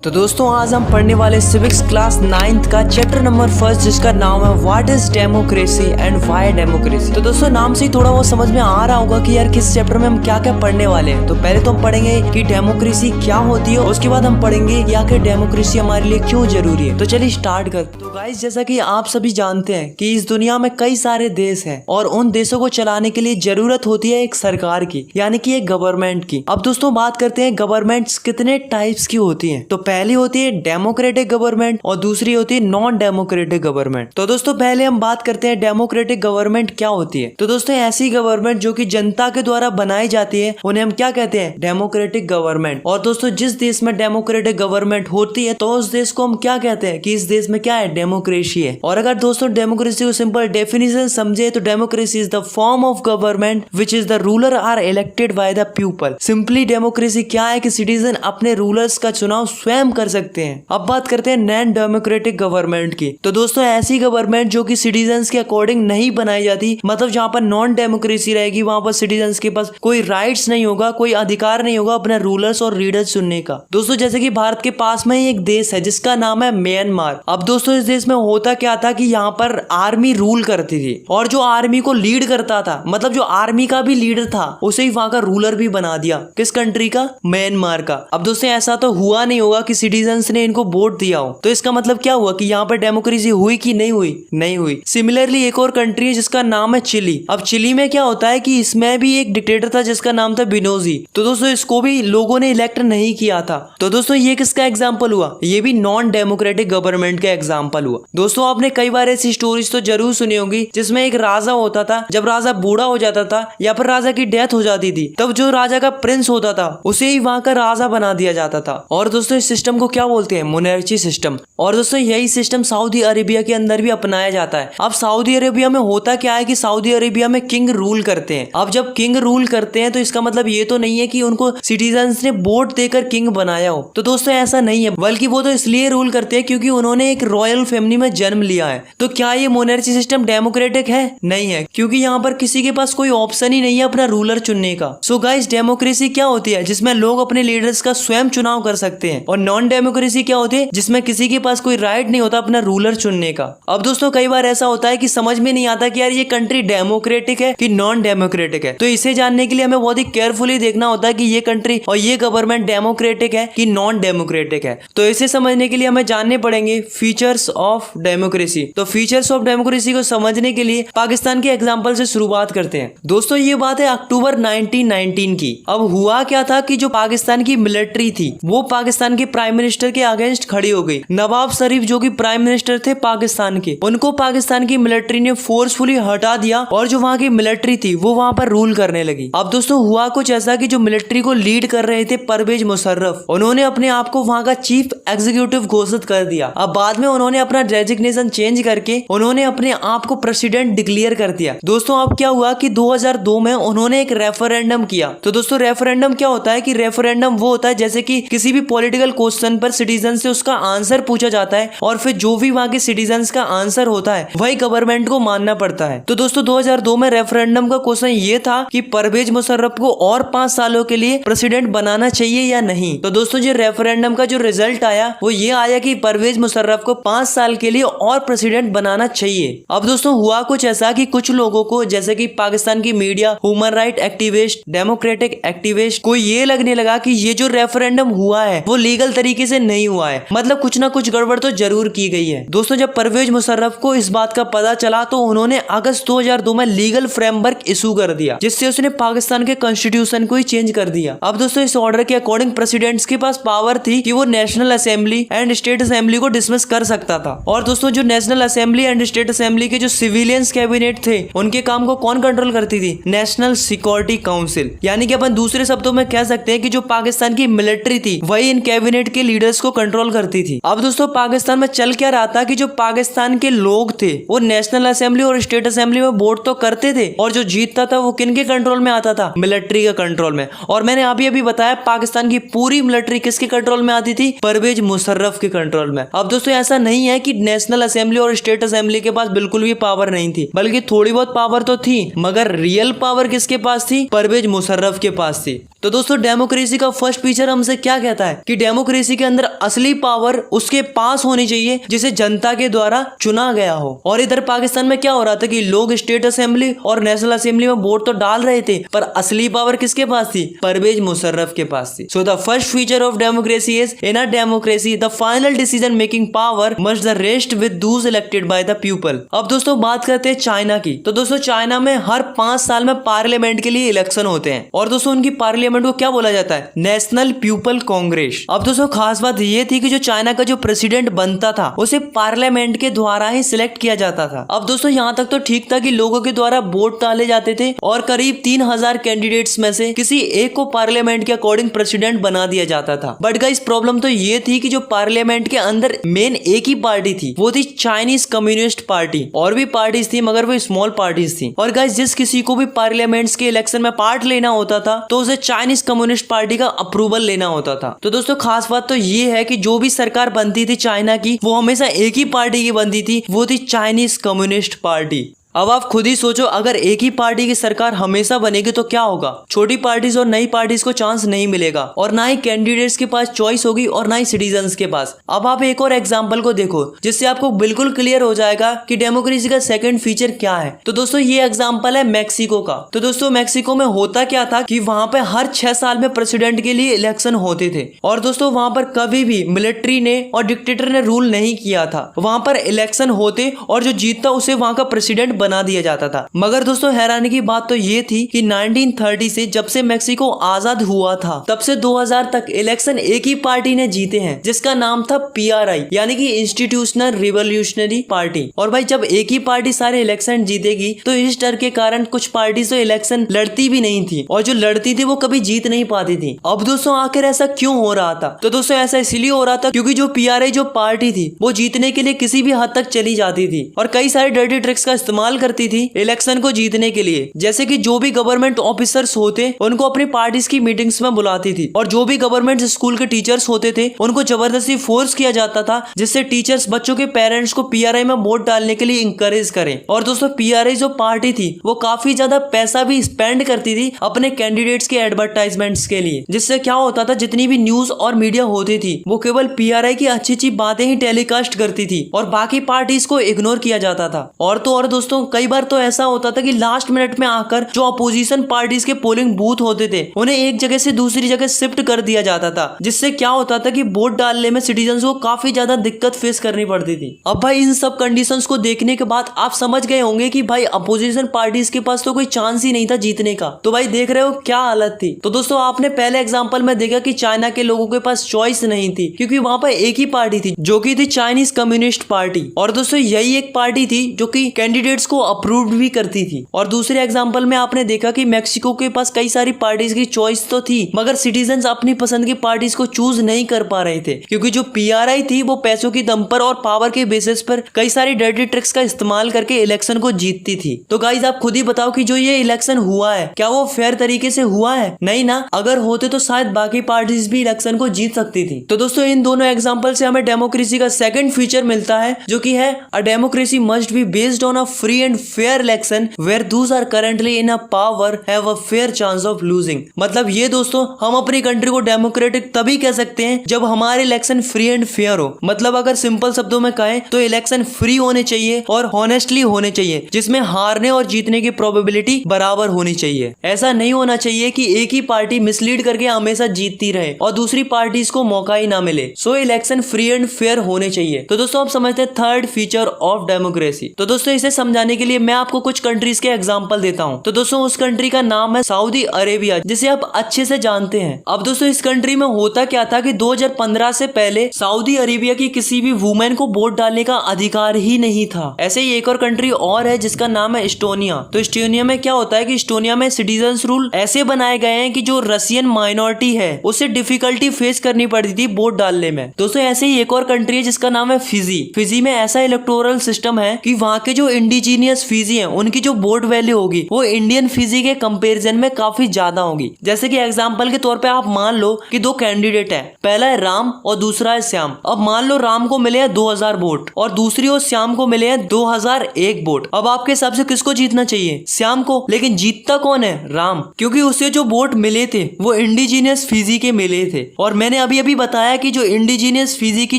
तो दोस्तों आज हम पढ़ने वाले सिविक्स क्लास 9th का चैप्टर नंबर 1 जिसका नाम है what is democracy and why democracy. तो दोस्तों नाम से ही थोड़ा वो समझ में आ रहा होगा कि यार किस चैप्टर में हम क्या क्या पढ़ने वाले हैं। तो पहले तो हम पढ़ेंगे कि डेमोक्रेसी क्या होती है, उसके बाद हम पढ़ेंगे कि आखिर डेमोक्रेसी हमारे लिए क्यों जरूरी है। तो चलिए स्टार्ट करते। तो गाइस जैसा कि आप सभी जानते हैं कि इस दुनिया में कई सारे देश हैं और उन देशों को चलाने के लिए जरूरत होती है एक सरकार की, यानी कि एक गवर्नमेंट की। अब दोस्तों बात करते हैं गवर्नमेंट्स कितने टाइप्स की होती हैं। तो पहली होती है डेमोक्रेटिक गवर्नमेंट और दूसरी होती है नॉन डेमोक्रेटिक गवर्नमेंट। तो दोस्तों पहले हम बात करते हैं डेमोक्रेटिक गवर्नमेंट क्या होती है। तो दोस्तों ऐसी गवर्नमेंट जो कि जनता के द्वारा बनाई जाती है उन्हें हम क्या कहते हैं, डेमोक्रेटिक गवर्नमेंट। और दोस्तों जिस देश में डेमोक्रेटिक गवर्नमेंट होती है तो उस देश को हम क्या कहते हैं कि इस देश में क्या है, डेमोक्रेसी है। और अगर दोस्तों डेमोक्रेसी को सिंपल डेफिनेशन समझे तो democracy is the form of government which is the ruler are elected by the people. Simply democracy क्या है कि सिटीजन अपने रूलर्स का चुनाव स्वयं कर सकते हैं। अब बात करते हैं नॉन डेमोक्रेटिक गवर्नमेंट की। तो दोस्तों ऐसी गवर्नमेंट जो कि सिटीजंस के अकॉर्डिंग नहीं बनाई जाती, मतलब जहां पर नॉन डेमोक्रेसी रहेगी वहां पर सिटीजंस के पास कोई राइट्स नहीं होगा, कोई अधिकार नहीं होगा अपने रूलर्स और लीडर्स चुनने का। दोस्तों जैसे कि भारत के पास में ही एक देश है जिसका नाम है म्यांमार। अब दोस्तों इस देश में होता क्या था कि यहाँ पर आर्मी रूल करती थी और जो आर्मी को लीड करता था, मतलब जो आर्मी का भी लीडर था, उसे ही वहां का रूलर भी बना दिया। किस कंट्री का? म्यांमार का। अब दोस्तों ऐसा तो हुआ नहीं होगा कि सिटीजंस ने इनको वोट दिया हो, तो इसका मतलब क्या हुआ कि यहाँ पर डेमोक्रेसी हुई कि नहीं हुई? नहीं हुई। सिमिलरली एक और कंट्री है जिसका नाम है चिली। अब चिली में क्या होता है कि इसमें भी एक डिक्टेटर था जिसका नाम था बिनोजी। तो दोस्तों इसको भी लोगों ने इलेक्ट नहीं किया था। तो दोस्तों ये किसका एग्जाम्पल हुआ? ये भी नॉन डेमोक्रेटिक गवर्नमेंट का एग्जाम्पल हुआ। दोस्तों आपने कई बार ऐसी स्टोरीज तो जरूर सुनी होगी जिसमें एक राजा होता था, जब राजा बूढ़ा हो जाता था या फिर राजा की डेथ हो जाती थी तब जो राजा का प्रिंस होता था उसे ही वहां का राजा बना दिया जाता था। और दोस्तों इस सिस्टम को क्या बोलते हैं? Monarchy system. और दोस्तों यही सिस्टम सऊदी अरेबिया के अंदर भी अपनाया जाता है। अब सऊदी अरेबिया में होता क्या है कि सऊदी अरेबिया में किंग रूल करते हैं। अब जब किंग रूल करते हैं तो इसका मतलब ये तो नहीं है कि उनको सिटीजंस ने वोट देकर किंग बनाया हो। तो दोस्तों ऐसा नहीं है, बल्कि वो तो इसलिए रूल करते हैं क्योंकि उन्होंने एक रॉयल फैमिली में जन्म लिया है। तो क्या ये मोनार्ची सिस्टम डेमोक्रेटिक है? नहीं है, क्योंकि यहाँ पर किसी के पास कोई ऑप्शन ही नहीं है अपना रूलर चुनने का। सो गाइस डेमोक्रेसी क्या होती है? जिसमें लोग अपने लीडर्स का स्वयं चुनाव कर सकते हैं। और नॉन डेमोक्रेसी क्या होती है? जिसमें किसी के पास कोई राइट नहीं होता अपना रूलर चुनने का। अब दोस्तों कई बार ऐसा होता है कि समझ में नहीं आता कि यार ये कंट्री डेमोक्रेटिक है कि नॉन डेमोक्रेटिक है। तो इसे जानने के लिए हमें बहुत ही केयरफुली देखना होता है कि ये कंट्री और ये गवर्नमेंट डेमोक्रेटिक है कि नॉन डेमोक्रेटिक है। तो इसे समझने के लिए हमें जानने पड़ेंगे फीचर्स ऑफ डेमोक्रेसी। तो फीचर्स ऑफ डेमोक्रेसी को समझने के लिए पाकिस्तान के एग्जाम्पल से शुरुआत करते हैं। दोस्तों ये बात है अक्टूबर 1919 की। अब हुआ क्या था कि जो पाकिस्तान की मिलिट्री थी वो पाकिस्तान के प्राइम मिनिस्टर के अगेंस्ट खड़ी हो गई। नवाब शरीफ जो कि प्राइम मिनिस्टर थे पाकिस्तान के, उनको पाकिस्तान की मिलिट्री ने फोर्सफुली हटा दिया और जो वहां की मिलिट्री थी वो वहां पर रूल करने लगी। अब दोस्तों हुआ कुछ ऐसा कि जो मिलिट्री को लीड कर रहे थे परवेज मुशर्रफ, उन्होंने अपने आप को वहां का चीफ एग्जीक्यूटिव घोषित कर दिया। अब बाद में उन्होंने अपना डेजिग्नेशन चेंज करके उन्होंने अपने आप को प्रेसिडेंट डिक्लेयर कर दिया। दोस्तों अब क्या हुआ कि 2002 में उन्होंने एक रेफरेंडम किया। तो दोस्तों रेफरेंडम क्या होता है कि रेफरेंडम वो होता है जैसे कि किसी भी पॉलिटिकल क्वेश्चन पर सिटीजन से उसका आंसर पूछा जाता है और फिर जो भी वहां के सिटीजन का आंसर होता है वही गवर्नमेंट को मानना पड़ता है। तो दोस्तों 2002 में रेफरेंडम का क्वेश्चन ये था कि परवेज मुशर्रफ को और 5 सालों के लिए प्रेसिडेंट बनाना चाहिए या नहीं। तो दोस्तों जो रेफरेंडम का जो रिजल्ट आया वो ये आया कि परवेज मुशर्रफ को 5 साल के लिए और प्रेसिडेंट बनाना चाहिए। अब दोस्तों हुआ कुछ ऐसा कि कुछ लोगों को जैसे कि पाकिस्तान की media, human right activist, democratic activist को ये लगने लगा कि ये जो रेफरेंडम हुआ है वो लीगल तरीके से नहीं हुआ है, मतलब कुछ ना कुछ गड़बड़ तो जरूर की गई है। दोस्तों जब परवेज मुशर्रफ को इस बात का पता चला तो उन्होंने अगस्त 2002 में लीगल फ्रेमवर्क इशू कर दिया जिससे उसने पाकिस्तान के कॉन्स्टिट्यूशन को ही चेंज कर दिया। अब दोस्तों इस ऑर्डर के अकॉर्डिंग प्रेसिडेंट्स के पास पावर थी कि वो national assembly and state assembly को डिसमिस कर सकता था। और दोस्तों जो national assembly and state assembly के जो सिविलियंस कैबिनेट थे उनके काम को कौन कंट्रोल करती थी? National security council. यानी कि अपन दूसरे शब्दों में कह सकते हैं कि जो पाकिस्तान की मिलिट्री थी वही इन कैबिनेट के लीडर्स को कंट्रोल करती थी। अब दोस्तों पाकिस्तान में चल क्या रहा था कि जो पाकिस्तान के लोग थे वो नेशनल असेंबली और स्टेट असेंबली में वोट तो करते थे और जो जीतता था वो किनके कंट्रोल में आता था? मिलिट्री के कंट्रोल में। और मैंने अभी बताया पाकिस्तान की पूरी मिलिट्री किसके कंट्रोल में आती थी? परवेज मुशर्रफ के कंट्रोल में। अब दोस्तों ऐसा नहीं है कि नेशनल असेंबली और स्टेट असेंबली के पास बिल्कुल भी पावर नहीं थी, बल्कि थोड़ी बहुत पावर तो थी, मगर रियल पावर किसके पास थी? परवेज मुशर्रफ के पास थी। तो दोस्तों डेमोक्रेसी का फर्स्ट फीचर हमसे क्या कहता है कि डेमोक्रेसी के अंदर असली पावर उसके पास होनी चाहिए जिसे जनता के द्वारा चुना गया हो। और इधर पाकिस्तान में क्या हो रहा था कि लोग स्टेट असेंबली और नेशनल असेंबली में वोट तो डाल रहे थे, पर असली पावर किसके पास थी? परवेज मुशर्रफ के पास थी। So the first feature of democracy is in a democracy the final decision making power must the rest with those elected by the people. अब दोस्तों बात करते हैं चाइना की। तो दोस्तों चाइना में हर 5 साल में पार्लियामेंट के लिए इलेक्शन होते हैं और दोस्तों उनकी पार्लियामेंट को क्या बोला जाता है? National people Congress. अब दोस्तों खास बात ये थी कि जो चाइना का जो प्रेसिडेंट बनता था उसे पार्लियामेंट के द्वारा ही सिलेक्ट किया जाता था। अब दोस्तों यहाँ तक तो ठीक था कि लोगों के द्वारा वोट डाले जाते थे और करीब 3000 कैंडिडेट्स में से किसी एक को पार्लियामेंट के अकॉर्डिंग प्रेसिडेंट बना दिया जाता था। बट गाइस प्रॉब्लम तो ये थी कि जो पार्लियामेंट के अंदर मेन एक ही पार्टी थी, वो थी चाइनीज कम्युनिस्ट पार्टी। और भी पार्टीज थी मगर वो स्मॉल पार्टीज थी। और गाइस जिस किसी को भी पार्लियामेंट के इलेक्शन में पार्ट लेना होता था तो उसे चाइनीज कम्युनिस्ट पार्टी का अप्रूवल लेना होता था। तो दोस्तों खास बात तो ये है कि जो भी सरकार बनती थी चाइना की, वो हमेशा एक ही पार्टी की बनती थी, वो थी चाइनीज कम्युनिस्ट पार्टी। अब आप खुद ही सोचो, अगर एक ही पार्टी की सरकार हमेशा बनेगी तो क्या होगा? छोटी पार्टीज और नई पार्टीज को चांस नहीं मिलेगा और ना ही कैंडिडेट्स के पास चॉइस होगी और ना ही सिटीजन्स के पास। अब आप एक और एग्जांपल को देखो जिससे आपको बिल्कुल क्लियर हो जाएगा कि डेमोक्रेसी का सेकंड फीचर क्या है। तो दोस्तों ये एग्जांपल है मैक्सिको का। तो दोस्तों मैक्सिको में होता क्या था कि वहां पे हर 6 साल में प्रेसिडेंट के लिए इलेक्शन होते थे और दोस्तों वहां पर कभी भी मिलिट्री ने और डिक्टेटर ने रूल नहीं किया था। वहां पर इलेक्शन होते और जो जीतता उसे वहां का प्रेसिडेंट बना दिया जाता था। मगर दोस्तों हैरानी की बात तो ये थी कि 1930 से जब से मैक्सिको आजाद हुआ था तब से 2000 तक इलेक्शन एक ही पार्टी ने जीते हैं जिसका नाम था PRI यानी कि इंस्टीट्यूशनल रिवोल्यूशनरी पार्टी। और भाई जब एक ही पार्टी सारे इलेक्शन जीतेगी तो इस डर के कारण कुछ पार्टी तो इलेक्शन लड़ती भी नहीं थी और जो लड़ती थी वो कभी जीत नहीं पाती थी। अब दोस्तों आखिर ऐसा क्यों हो रहा था? तो दोस्तों ऐसा इसलिए हो रहा था क्योंकि जो PRI जो पार्टी थी वो जीतने के लिए किसी भी हद तक चली जाती थी और कई सारे डर्टी ट्रिक्स का इस्तेमाल करती थी इलेक्शन को जीतने के लिए। जैसे कि जो भी गवर्नमेंट ऑफिसर्स होते उनको अपनी पार्टीज की मीटिंग्स में बुलाती थी और जो भी गवर्नमेंट स्कूल के टीचर्स होते थे उनको जबरदस्ती फोर्स किया जाता था जिससे टीचर्स बच्चों के पेरेंट्स को PRI में वोट डालने के लिए इंकरेज करें। और दोस्तों PRI जो पार्टी थी वो काफी ज्यादा पैसा भी स्पेंड करती थी अपने कैंडिडेट्स के एडवर्टाइजमेंट्स के लिए, जिससे क्या होता था जितनी भी न्यूज और मीडिया होती थी वो केवल PRI की अच्छी अच्छी बातें ही टेलीकास्ट करती थी और बाकी पार्टीज को इग्नोर किया जाता था। और तो और दोस्तों कई बार तो ऐसा होता था कि लास्ट मिनट में आकर जो अपोजिशन पार्टीज के पोलिंग बूथ होते थे उन्हें एक जगह से दूसरी जगह शिफ्ट कर दिया जाता था, जिससे क्या होता था कि वोट डालने में सिटीजन को काफी ज्यादा दिक्कत फेस करनी पड़ती थी। अब भाई इन सब कंडीशंस को देखने के बाद आप समझ गए होंगे कि भाई अपोजिशन पार्टीज के पास तो कोई चांस ही नहीं था जीतने का। तो भाई देख रहे हो क्या हालत थी। तो दोस्तों आपने पहले एग्जाम्पल में देखा कि चाइना के लोगों के पास चॉइस नहीं थी क्योंकि वहां पर एक ही पार्टी थी जो कि थी चाइनीज कम्युनिस्ट पार्टी। और दोस्तों यही एक पार्टी थी जो कि कैंडिडेट्स को अप्रूव्ड भी करती थी। और दूसरे एग्जांपल में आपने देखा कि मैक्सिको के पास कई सारी पार्टीज की चॉइस तो थी मगर सिटीजन्स अपनी पसंद की पार्टीज को चूज नहीं कर पा रहे थे क्योंकि जो PRI थी वो पैसों की दम पर और पावर के बेसिस पर कई सारी डर्टी ट्रिक्स का इस्तेमाल करके इलेक्शन को जीतती थी। तो गाइज आप खुद ही बताओ कि जो ये इलेक्शन हुआ है क्या वो फेयर तरीके से हुआ है? नहीं ना। अगर होते तो शायद बाकी पार्टीज भी इलेक्शन को जीत सकती थी। तो दोस्तों इन दोनों एग्जाम्पल से हमें डेमोक्रेसी का सेकंड फीचर मिलता है जो कि है a democracy must be based on a free and fair election where those are currently in a power have a fair chance of losing. मतलब ये दोस्तों हम अपनी कंट्री को डेमोक्रेटिक तभी कह सकते हैं जब हमारे इलेक्शन फ्री एंड फेयर हो। मतलब अगर सिंपल शब्दों में कहें तो इलेक्शन फ्री होने चाहिए और हॉनेस्टली होने चाहिए जिसमें हारने और जीतने की प्रोबेबिलिटी बराबर होनी चाहिए। ऐसा नहीं होना चाहिए कि एक ही पार्टी मिसलीड करके हमेशा जीतती रहे और दूसरी पार्टीज को मौका ही ना मिले। सो इलेक्शन फ्री एंड फेयर होने चाहिए। तो दोस्तों आप समझते हैं थर्ड फीचर ऑफ डेमोक्रेसी। तो दोस्तों इसे समझाने के लिए मैं आपको कुछ कंट्रीज के एग्जांपल देता हूं। तो दोस्तों उस कंट्री का नाम है सऊदी अरेबिया, जिसे आप अच्छे से जानते हैं। अब दोस्तों इस कंट्री में होता क्या था कि 2015 से पहले सऊदी अरेबिया की किसी भी वुमेन को वोट डालने का अधिकार ही नहीं था। ऐसे ही एक और कंट्री और है जिसका नाम है एस्टोनिया। तो एस्टोनिया में क्या होता है कि एस्टोनिया में सिटीजन्स रूल ऐसे बनाए गए हैं कि जो रशियन माइनॉरिटी है उसे डिफिकल्टी फेस करनी पड़ती थी वोट डालने में। दोस्तों ऐसे ही एक और कंट्री है जिसका नाम है फिजी। फिजी में ऐसा इलेक्टोरल सिस्टम है कि वहाँ के जो इंडिजिनियस इंडिजीनियस फीजी है उनकी जो वोट वैल्यू होगी वो इंडियन फीजी के कंपैरिजन में काफी ज्यादा होगी। जैसे कि एग्जांपल के तौर पे आप मान लो कि दो कैंडिडेट है, पहला है राम और दूसरा है श्याम। अब मान लो राम को मिले हैं 2000 वोट और दूसरी ओर श्याम को मिले हैं 2001 वोट। अब आपके हिसाब से किसको जीतना चाहिए? श्याम को। लेकिन जीतता कौन है? राम, क्योंकि उसे जो वोट मिले थे वो इंडिजीनियस फीजी के मिले थे। और मैंने अभी अभी बताया कि जो इंडिजीनियस फीजी की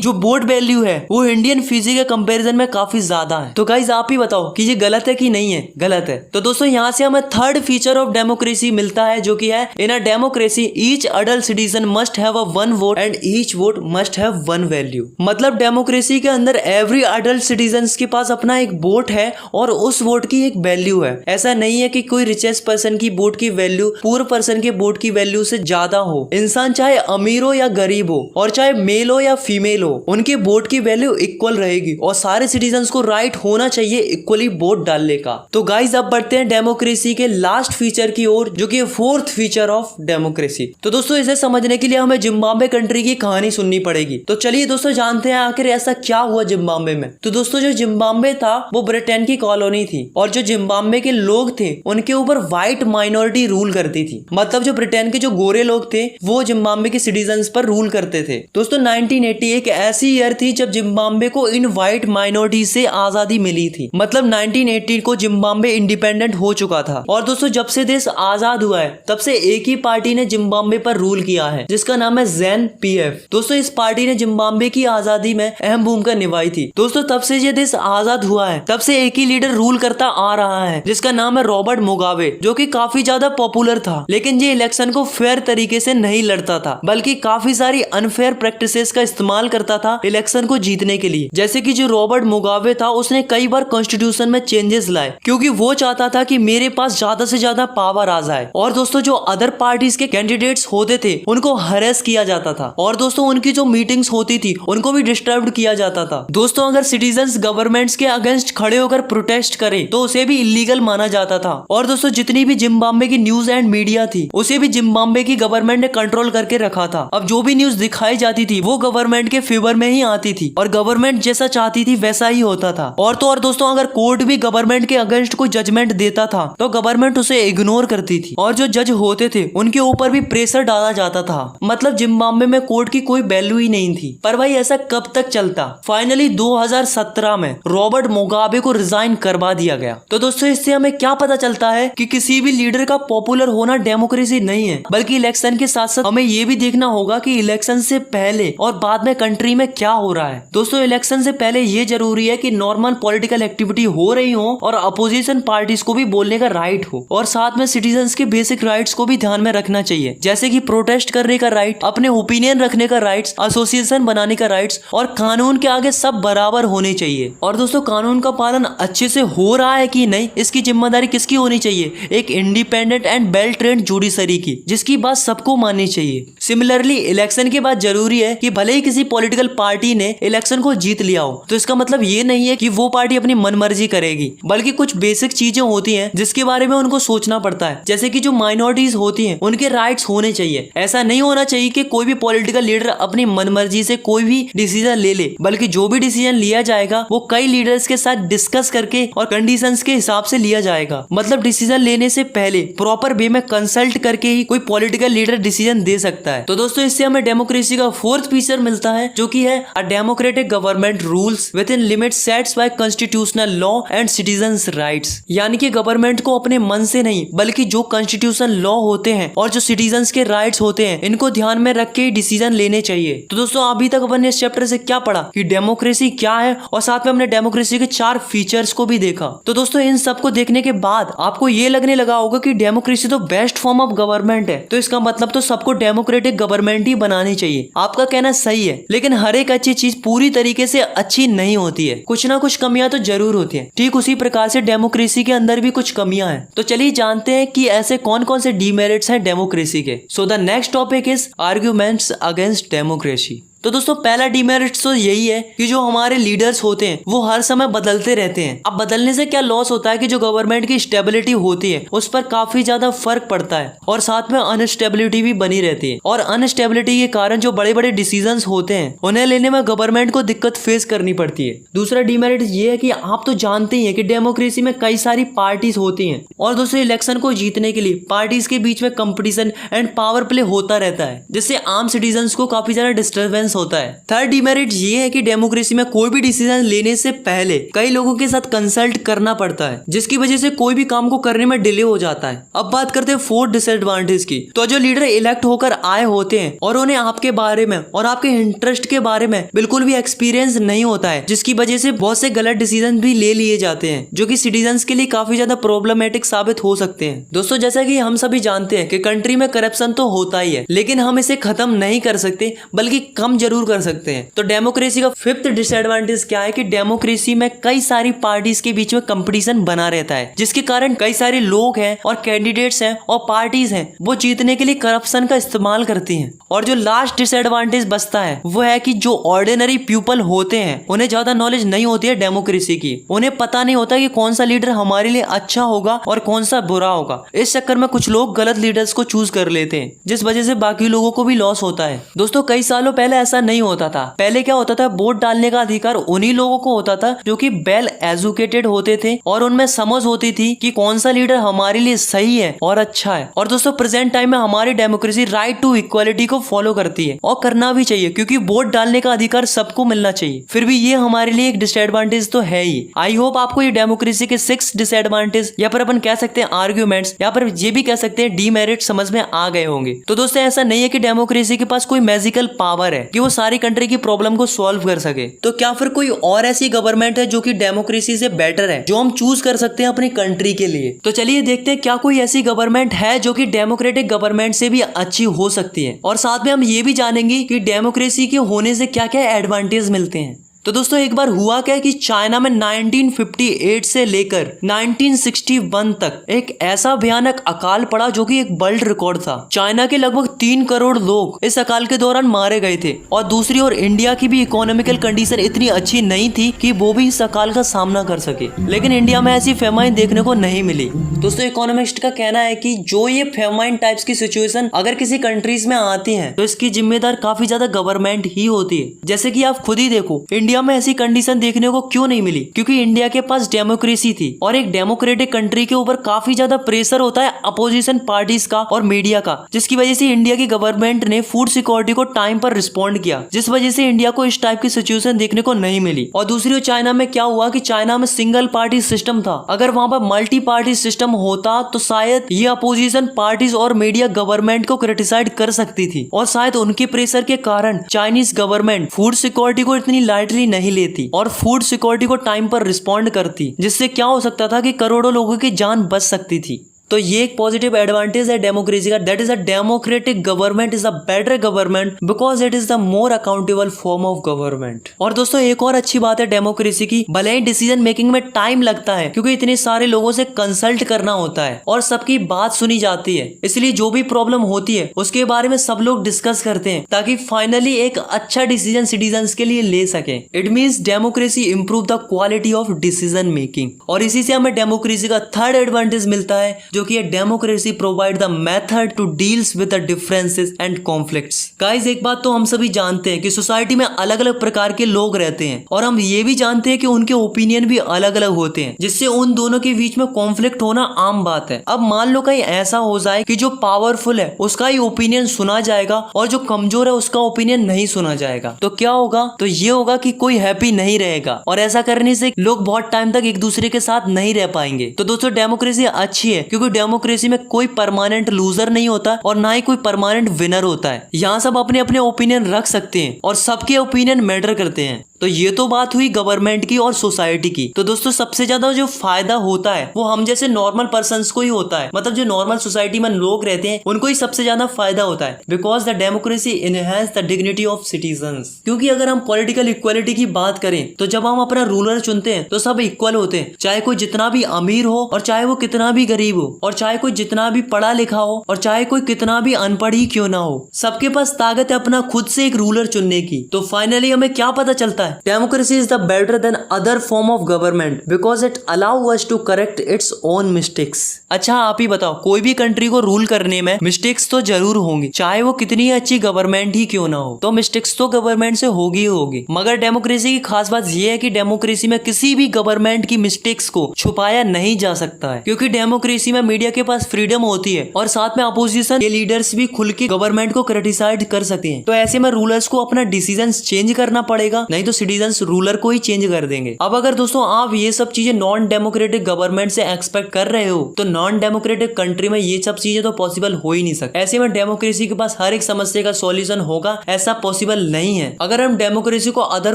जो वोट वैल्यू है वो इंडियन फीजी के कंपैरिजन में काफी ज्यादा है। तो गाइस आप ही बताओ कि ये गलत है कि नहीं है? गलत है। तो दोस्तों यहाँ से हमें थर्ड फीचर ऑफ डेमोक्रेसी मिलता है जो कि है in a democracy each adult citizen must have a one vote and each vote must have one value. मतलब डेमोक्रेसी के अंदर एवरी अडल्ट सिटीजन के पास अपना एक वोट है और उस वोट की एक वैल्यू है। ऐसा नहीं है कि कोई रिचेस्ट पर्सन की वोट की वैल्यू पुअर पर्सन के वोट की वैल्यू से ज्यादा हो। इंसान चाहे अमीर हो या गरीब हो और चाहे मेल हो या फीमेल हो, उनके वोट की वैल्यू इक्वल रहेगी और सारे सिटीजन्स को राइट होना चाहिए इक्वली वोट डालने का। तो गाइस अब बढ़ते हैं डेमोक्रेसी के लास्ट फीचर की ओर जो कि फोर्थ फीचर ऑफ डेमोक्रेसी। तो दोस्तों इसे समझने के लिए हमें जिम्बाब्वे कंट्री की कहानी सुननी पड़ेगी। तो चलिए दोस्तों जानते हैं आखिर ऐसा क्या हुआ जिम्बाब्वे में। तो दोस्तों जो जिम्बाब्वे था वो ब्रिटेन की कॉलोनी थी और जो जिम्बाब्वे के लोग थे उनके ऊपर व्हाइट माइनॉरिटी रूल करती थी। मतलब जो ब्रिटेन के जो गोरे लोग थे वो जिम्बाब्वे के सिटीजन्स पर रूल करते थे। दोस्तों 1980 एक ऐसी ईयर थी जब जिम्बाब्वे को इन व्हाइट माइनॉरिटी से आजादी मिली थी। मतलब 1980 को जिम्बाब्वे इंडिपेंडेंट हो चुका था। और दोस्तों जब से देश आजाद हुआ है तब से एक ही पार्टी ने जिम्बाब्वे पर रूल किया है जिसका नाम है ZANU-PF। दोस्तों इस पार्टी ने जिम्बाब्वे की आजादी में अहम भूमिका निभाई थी। दोस्तों तब से ये देश आजाद हुआ है तब से एक ही लीडर रूल करता आ रहा है जिसका नाम है रॉबर्ट मुगाबे, जो कि काफी ज्यादा पॉपुलर था। लेकिन ये इलेक्शन को फेयर तरीके से नहीं लड़ता था बल्कि काफी सारी अनफेयर प्रैक्टिसेस का इस्तेमाल करता था इलेक्शन को जीतने के लिए। जैसे कि जो रॉबर्ट मुगाबे था उसने कई बार कॉन्स्टिट्यूशन में चेंजेस लाए क्योंकि वो चाहता था कि मेरे पास ज्यादा से ज्यादा पावर आ जाए। और दोस्तों जो अदर पार्टीज के कैंडिडेट्स होते थे उनको हरेस किया जाता था और दोस्तों उनकी जो मीटिंग्स होती थी उनको भी डिस्टर्ब किया जाता था। दोस्तों अगर सिटीजन्स गवर्नमेंट्स के अगेंस्ट खड़े होकर प्रोटेस्ट करे तो उसे भी इलीगल माना जाता था। और दोस्तों जितनी भी जिम्बाब्वे की न्यूज एंड मीडिया थी उसे भी जिम्बाब्वे की गवर्नमेंट ने कंट्रोल करके रखा था। अब जो भी न्यूज दिखाई जाती थी वो गवर्नमेंट के फेवर में ही आती थी और गवर्नमेंट जैसा चाहती थी वैसा ही होता था। और तो और दोस्तों अगर कोर्ट भी गवर्नमेंट के अगेंस्ट कोई जजमेंट देता था तो गवर्नमेंट उसे इग्नोर करती थी और जो जज होते थे उनके ऊपर भी प्रेशर डाला जाता था। मतलब जिम्बाब्वे में कोर्ट की कोई वैल्यू ही नहीं थी। पर भाई ऐसा कब तक चलता? फाइनली 2017 में रॉबर्ट मुगाबे को रिजाइन करवा दिया गया। तो दोस्तों इससे हमें क्या पता चलता है कि किसी भी लीडर का पॉपुलर होना डेमोक्रेसी नहीं है, बल्कि इलेक्शन के साथ साथ हमें ये भी देखना होगा कि इलेक्शन से पहले और बाद में कंट्री में क्या हो रहा है। दोस्तों इलेक्शन से पहले ये जरूरी है कि नॉर्मल पॉलिटिकल एक्टिविटी हो रही हो और अपोजिशन पार्टीज को भी बोलने का राइट हो और साथ में सिटीजन्स के बेसिक राइट्स को भी ध्यान में रखना चाहिए, जैसे कि प्रोटेस्ट करने का राइट, अपने ओपिनियन रखने का राइट्स, एसोसिएशन बनाने का राइट्स और कानून के आगे सब बराबर होने चाहिए। और दोस्तों कानून का पालन अच्छे से हो रहा है कि नहीं इसकी जिम्मेदारी किसकी होनी चाहिए? एक independent and well trained judiciary की, जिसकी बात सबको माननी चाहिए। सिमिलरली इलेक्शन के बाद जरूरी है कि भले ही किसी पॉलिटिकल पार्टी ने इलेक्शन को जीत लिया हो तो इसका मतलब ये नहीं है कि वो पार्टी अपनी मनमर्जी करेगी, बल्कि कुछ बेसिक चीजें होती हैं जिसके बारे में उनको सोचना पड़ता है। जैसे कि जो माइनॉरिटीज होती हैं उनके राइट्स होने चाहिए। ऐसा नहीं होना चाहिए कि कोई भी पॉलिटिकल लीडर अपनी मनमर्जी से कोई भी डिसीजन ले ले, बल्कि जो भी डिसीजन लिया जाएगा वो कई लीडर्स के साथ डिस्कस करके और कंडीशंस के हिसाब से लिया जाएगा। मतलब डिसीजन लेने से पहले प्रॉपर वे में कंसल्ट करके ही कोई पॉलिटिकल लीडर डिसीजन दे सकता है। तो दोस्तों इससे हमें डेमोक्रेसी का फोर्थ फीचर मिलता है जो कि है a democratic government rules within limits sets by constitutional law and citizens rights. यानी कि गवर्नमेंट को अपने मन से नहीं बल्कि जो कॉन्स्टिट्यूशन लॉ होते हैं और जो सिटीजन्स के राइट्स होते हैं इनको ध्यान में रख के डिसीजन लेने चाहिए। तो दोस्तों अभी तक अपन ने इस चैप्टर से क्या पढ़ा कि डेमोक्रेसी क्या है और साथ में हमने डेमोक्रेसी के 4 फीचर्स को भी देखा। तो दोस्तों इन सब को देखने के बाद आपको ये लगने लगा होगा कि डेमोक्रेसी तो बेस्ट फॉर्म ऑफ गवर्नमेंट है, तो इसका मतलब तो सबको डेमोक्रेटिक गवर्नमेंट ही बनानी चाहिए। आपका कहना सही है, लेकिन हर एक अच्छी चीज पूरी तरीके से अच्छी नहीं होती है, कुछ ना कुछ कमियां तो जरूर होती है। ठीक उसी प्रकार से डेमोक्रेसी के अंदर भी कुछ कमियां हैं। तो चलिए जानते हैं कि ऐसे कौन कौन से डीमेरिट्स हैं डेमोक्रेसी के। So the next topic is arguments against democracy. तो दोस्तों पहला डिमेरिट तो यही है कि जो हमारे लीडर्स होते हैं वो हर समय बदलते रहते हैं। अब बदलने से क्या लॉस होता है कि जो गवर्नमेंट की स्टेबिलिटी होती है उस पर काफी ज्यादा फर्क पड़ता है और साथ में अनस्टेबिलिटी भी बनी रहती है। और अनस्टेबिलिटी के कारण जो बड़े बड़े डिसीजंस होते हैं उन्हें लेने में गवर्नमेंट को दिक्कत फेस करनी पड़ती है। दूसरा डिमेरिट ये है कि आप तो जानते ही हैं कि डेमोक्रेसी में कई सारी पार्टीज होती हैं और दोस्तों इलेक्शन को जीतने के लिए पार्टीज के बीच में कंपटीशन एंड पावर प्ले होता रहता है, जिससे आम सिटीजन्स को काफी ज्यादा डिस्टर्बेंस होता है। थर्ड डिमेरिट ये है कि डेमोक्रेसी में कोई भी डिसीजन लेने से पहले कई लोगों के साथ कंसल्ट करना पड़ता है, जिसकी वजह से कोई भी काम को करने में डिले हो जाता है। अब बात करते हैं फोर्थ डिसएडवांटेज की। तो जो लीडर इलेक्ट होकर आए होते हैं और उन्हें आपके बारे में और आपके इंटरेस्ट के बारे में बिल्कुल भी एक्सपीरियंस नहीं होता है, जिसकी वजह से बहुत से गलत डिसीजन भी ले लिए जाते हैं जो कि सिटीजन्स के लिए काफी ज्यादा प्रॉब्लमेटिक साबित हो सकते हैं। दोस्तों जैसा कि हम सभी जानते हैं कि कंट्री में करप्शन तो होता ही है, लेकिन हम इसे खत्म नहीं कर सकते बल्कि कम जरूर कर सकते हैं। तो डेमोक्रेसी का फिफ्थ डिसएडवांटेज क्या है कि डेमोक्रेसी में कई सारी पार्टीज के बीच में कंपटीशन बना रहता है, जिसके कारण कई सारे लोग हैं और कैंडिडेट्स हैं और पार्टीज हैं वो जीतने के लिए करप्शन का इस्तेमाल करती हैं। और जो लास्ट डिसएडवांटेज बचता है वो है कि जो ऑर्डिनरी पीपल होते हैं उन्हें ज्यादा नॉलेज नहीं होती है डेमोक्रेसी की। उन्हें पता नहीं होता कि कौन सा लीडर हमारे लिए अच्छा होगा और कौन सा बुरा होगा। इस चक्कर में कुछ लोग गलत लीडर्स को चूज कर लेते हैं, जिस वजह से बाकी लोगों को भी लॉस होता है। दोस्तों कई सालों पहले ऐसा नहीं होता था। पहले क्या होता था, वोट डालने का अधिकार उन्हीं लोगों को होता था जो कि वेल एजुकेटेड होते थे और उनमें समझ होती थी कि कौन सा लीडर हमारे लिए सही है और अच्छा है। और दोस्तों प्रेजेंट टाइम में हमारी डेमोक्रेसी राइट टू इक्वालिटी को फॉलो करती है और करना भी चाहिए, क्योंकि वोट डालने का अधिकार सबको मिलना चाहिए। फिर भी ये हमारे लिए एक डिसएडवांटेज तो है ही। आई होप आपको ये डेमोक्रेसी के 6 डिसएडवांटेज या फिर अपन कह सकते हैं आर्ग्यूमेंट्स या फिर ये भी कह सकते हैं डीमेरिट समझ में आ गए होंगे। तो दोस्तों ऐसा नहीं है कि डेमोक्रेसी के पास कोई मैजिकल पावर है कि वो सारी कंट्री की प्रॉब्लम को सॉल्व कर सके। तो क्या फिर कोई और ऐसी गवर्नमेंट है जो कि डेमोक्रेसी से बेटर है, जो हम चूज कर सकते हैं अपनी कंट्री के लिए? तो चलिए देखते हैं क्या कोई ऐसी गवर्नमेंट है जो कि डेमोक्रेटिक गवर्नमेंट से भी अच्छी हो सकती है, और साथ में हम ये भी जानेंगे कि डेमोक्रेसी के होने से क्या क्या एडवांटेज मिलते हैं। तो दोस्तों एक बार हुआ क्या कि चाइना में 1958 से लेकर 1961 तक एक ऐसा भयानक अकाल पड़ा जो कि एक वर्ल्ड रिकॉर्ड था। चाइना के लगभग 3 करोड़ लोग इस अकाल के दौरान मारे गए थे। और दूसरी ओर इंडिया की भी इकोनॉमिकल कंडीशन इतनी अच्छी नहीं थी कि वो भी इस अकाल का सामना कर सके, लेकिन इंडिया में ऐसी फेमाइन देखने को नहीं मिली। दोस्तों इकोनॉमिस्ट का कहना है कि जो ये फेमाइन टाइप्स की सिचुएशन अगर किसी कंट्रीज में आती है तो इसकी जिम्मेदार काफी ज्यादा गवर्नमेंट ही होती है। जैसे कि आप खुद ही देखो इंडिया में ऐसी कंडीशन देखने को क्यों नहीं मिली, क्योंकि इंडिया के पास डेमोक्रेसी थी और एक डेमोक्रेटिक कंट्री के ऊपर काफी ज्यादा प्रेशर होता है अपोजिशन पार्टीज का और मीडिया का, जिसकी वजह से इंडिया की गवर्नमेंट ने फूड सिक्योरिटी को टाइम पर रिस्पॉन्ड किया, जिस वजह से इंडिया को इस टाइप की सिचुएशन देखने को नहीं मिली। और दूसरी ओर चाइना में क्या हुआ कि चाइना में सिंगल पार्टी सिस्टम था। अगर वहां पर मल्टी पार्टी सिस्टम होता तो शायद ये अपोजिशन पार्टीज और मीडिया गवर्नमेंट को क्रिटिसाइड कर सकती थी, और शायद उनके प्रेशर के कारण चाइनीज गवर्नमेंट फूड सिक्योरिटी को इतनी लाइटली नहीं लेती और फूड सिक्योरिटी को टाइम पर रिस्पॉन्ड करती, जिससे क्या हो सकता था कि करोड़ों लोगों की जान बच सकती थी। तो ये एक पॉजिटिव एडवांटेज है डेमोक्रेसी का, that is a democratic government is a better government because it is the more accountable form of government. और दोस्तों एक और अच्छी बात है डेमोक्रेसी की, भले ही डिसीजन मेकिंग में टाइम लगता है क्योंकि इतने सारे लोगों से कंसल्ट करना होता है और सबकी बात सुनी जाती है, इसलिए जो भी प्रॉब्लम होती है उसके बारे में सब लोग डिस्कस करते हैं ताकि फाइनली एक अच्छा डिसीजन सिटीजन के लिए ले सके। It means democracy improve the quality of decision making, और इसी से हमें डेमोक्रेसी का थर्ड एडवांटेज मिलता है जो कि democracy provide the method to deals with the differences and conflicts. Guys एक बात तो हम सभी जानते हैं कि सोसाइटी में अलग अलग प्रकार के लोग रहते हैं, और हम ये भी जानते हैं कि उनके ओपिनियन भी अलग अलग होते हैं, जिससे उन दोनों के बीच में कॉन्फ्लिक्ट होना आम बात है। अब मान लो कहीं ऐसा हो जाए कि जो पावरफुल है उसका ही ओपिनियन सुना जाएगा और जो कमजोर है उसका ओपिनियन नहीं सुना जाएगा, तो क्या होगा? तो ये होगा कि कोई हैप्पी नहीं रहेगा, और ऐसा करने से लोग बहुत टाइम तक एक दूसरे के साथ नहीं रह पाएंगे। तो दोस्तों डेमोक्रेसी अच्छी है क्योंकि डेमोक्रेसी में कोई परमानेंट लूजर नहीं होता और ना ही कोई परमानेंट विनर होता है। यहाँ सब अपने अपने ओपिनियन रख सकते हैं और सबके ओपिनियन मैटर करते हैं। तो ये तो बात हुई गवर्नमेंट की और सोसाइटी की। तो दोस्तों सबसे ज्यादा जो फायदा होता है वो हम जैसे नॉर्मल पर्संस को ही होता है, मतलब जो नॉर्मल सोसाइटी में लोग रहते हैं उनको ही सबसे ज्यादा फायदा होता है। Because the democracy enhance the dignity of citizens. क्योंकि अगर हम पॉलिटिकल इक्वालिटी की बात करें तो जब हम अपना रूलर चुनते हैं तो सब इक्वल होते हैं, चाहे कोई जितना भी अमीर हो और चाहे वो कितना भी गरीब हो, और चाहे कोई जितना भी पढ़ा लिखा हो और चाहे कोई कितना भी अनपढ़ ही क्यों ना हो, सबके पास ताकत है अपना खुद से एक रूलर चुनने की। तो फाइनली हमें क्या पता चलता है, democracy is the better than other form of government because it allow us to correct its own mistakes. अच्छा आप ही बताओ, कोई भी कंट्री को रूल करने में मिस्टेक्स तो जरूर होंगी, चाहे वो कितनी अच्छी गवर्नमेंट ही क्यों ना हो, तो मिस्टेक्स तो गवर्नमेंट से होगी ही होगी। मगर डेमोक्रेसी की खास बात यह है कि डेमोक्रेसी में किसी भी गवर्नमेंट की मिस्टेक्स को छुपाया नहीं जा सकता है, क्योंकि डेमोक्रेसी में मीडिया के पास फ्रीडम होती है और साथ में अपोजिशन के लीडर्स भी खुल के गवर्नमेंट को क्रिटिसाइज कर सकते हैं। तो ऐसे में रूलर्स को अपना डिसीजन चेंज करना पड़ेगा, नहीं तो सिटीजंस रूलर को ही चेंज कर देंगे। अब अगर दोस्तों आप ये सब चीजें नॉन डेमोक्रेटिक गवर्नमेंट से एक्सपेक्ट कर रहे हो तो नॉन डेमोक्रेटिक कंट्री में ये सब चीजें तो पॉसिबल हो ही नहीं सकती। ऐसे में डेमोक्रेसी के पास हर एक समस्या का सॉल्यूशन होगा ऐसा पॉसिबल नहीं है। अगर हम डेमोक्रेसी को अदर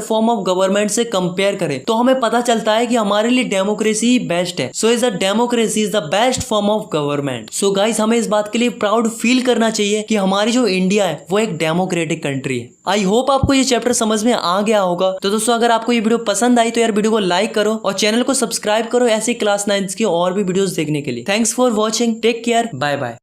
फॉर्म ऑफ गवर्नमेंट से कंपेयर करें तो हमें पता चलता है कि हमारे लिए डेमोक्रेसी ही बेस्ट है। So is the democracy is the best form of government. So guys हमें इस बात के लिए प्राउड फील करना चाहिए कि हमारी जो इंडिया है वो एक डेमोक्रेटिक कंट्री है। आई होप आपको ये चैप्टर समझ में आ गया होगा। तो दोस्तों अगर आपको ये वीडियो पसंद आई तो यार वीडियो को लाइक करो और चैनल को सब्सक्राइब करो ऐसे क्लास 9 की और भी वीडियोस देखने के लिए। Thanks for watching, take care, bye bye.